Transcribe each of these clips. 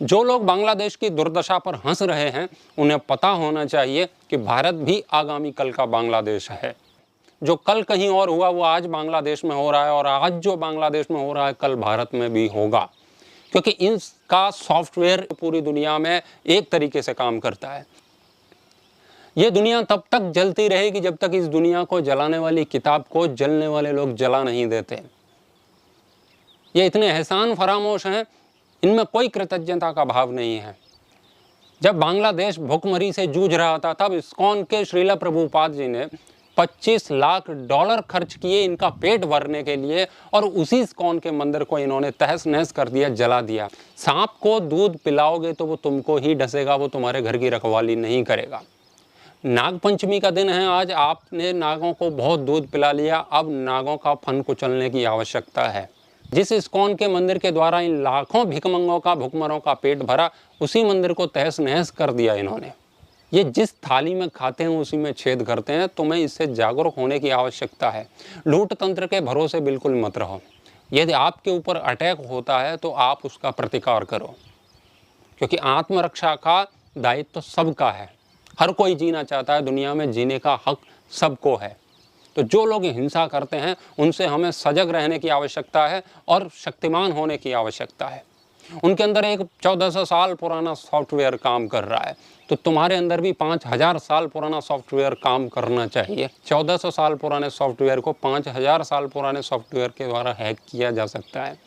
जो लोग बांग्लादेश की दुर्दशा पर हंस रहे हैं, उन्हें पता होना चाहिए कि भारत भी आगामी कल का बांग्लादेश है। जो कल कहीं और हुआ वो आज बांग्लादेश में हो रहा है, और आज जो बांग्लादेश में हो रहा है कल भारत में भी होगा, क्योंकि इनका सॉफ्टवेयर पूरी दुनिया में एक तरीके से काम करता है। ये दुनिया तब तक जलती रहेगी जब तक इस दुनिया को जलाने वाली किताब को जलने वाले लोग जला नहीं देते। ये इतने एहसान फरामोश हैं, इनमें कोई कृतज्ञता का भाव नहीं है। जब बांग्लादेश भुखमरी से जूझ रहा था, तब इस्कॉन के श्रीला प्रभुपाद जी ने $25 लाख खर्च किए इनका पेट भरने के लिए, और उसी इस्कॉन के मंदिर को इन्होंने तहस नहस कर दिया, जला दिया। सांप को दूध पिलाओगे तो वो तुमको ही डसेगा, वो तुम्हारे घर की रखवाली नहीं करेगा। नाग पंचमी का दिन है आज, आपने नागों को बहुत दूध पिला लिया, अब नागों का फन कुचलने की आवश्यकता है। जिस इस्कॉन के मंदिर के द्वारा इन लाखों भिखमंगों का, भुखमरों का पेट भरा, उसी मंदिर को तहस नहस कर दिया इन्होंने। ये जिस थाली में खाते हैं उसी में छेद करते हैं। तुम्हें इससे जागरूक होने की आवश्यकता है। लूट तंत्र के भरोसे बिल्कुल मत रहो। यदि आपके ऊपर अटैक होता है तो आप उसका प्रतिकार करो, क्योंकि आत्मरक्षा का दायित्व तो सबका है। हर कोई जीना चाहता है, दुनिया में जीने का हक सबको है। तो जो लोग हिंसा करते हैं उनसे हमें सजग रहने की आवश्यकता है और शक्तिमान होने की आवश्यकता है। उनके अंदर एक 1400 साल पुराना सॉफ्टवेयर काम कर रहा है, तो तुम्हारे अंदर भी 5000 साल पुराना सॉफ्टवेयर काम करना चाहिए। 1400 साल पुराने सॉफ्टवेयर को 5000 साल पुराने सॉफ्टवेयर के द्वारा हैक किया जा सकता है।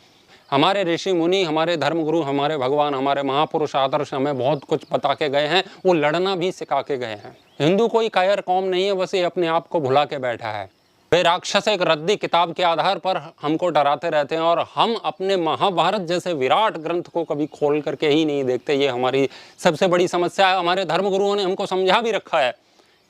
हमारे ऋषि मुनि, हमारे धर्मगुरु, हमारे भगवान, हमारे महापुरुष आदर्श हमें बहुत कुछ बता के गए हैं, वो लड़ना भी सिखा के गए हैं। हिंदू कोई कायर कौम नहीं है, बस ये अपने आप को भुला के बैठा है। वे राक्षस एक रद्दी किताब के आधार पर हमको डराते रहते हैं, और हम अपने महाभारत जैसे विराट ग्रंथ को कभी खोल करके ही नहीं देखते। ये हमारी सबसे बड़ी समस्या है। हमारे धर्मगुरुओं ने हमको समझा भी रखा है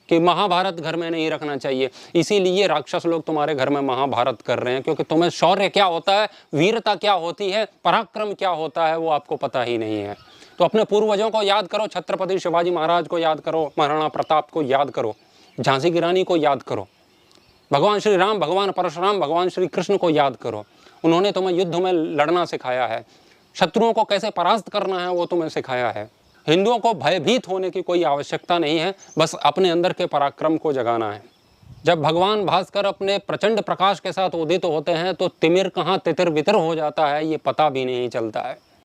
कि महाभारत घर में नहीं रखना चाहिए, इसीलिए राक्षस लोग तुम्हारे घर में महाभारत कर रहे हैं, क्योंकि तुम्हें शौर्य क्या होता है, वीरता क्या होती है, पराक्रम क्या होता है, वो आपको पता ही नहीं है। तो अपने पूर्वजों को याद करो, छत्रपति शिवाजी महाराज को याद करो, महाराणा प्रताप को याद करो, झांसी की रानी को याद करो, भगवान श्री राम, भगवान परशुराम, भगवान श्री कृष्ण को याद करो। उन्होंने तुम्हें युद्ध में लड़ना सिखाया है, शत्रुओं को कैसे परास्त करना है वो तुम्हें सिखाया है। हिंदुओं को भयभीत होने की कोई आवश्यकता नहीं है, बस अपने अंदर के पराक्रम को जगाना है। जब भगवान भास्कर अपने प्रचंड प्रकाश के साथ उदित होते हैं तो तिमिर कहाँ तितिर बितिर हो जाता है ये पता भी नहीं चलता है।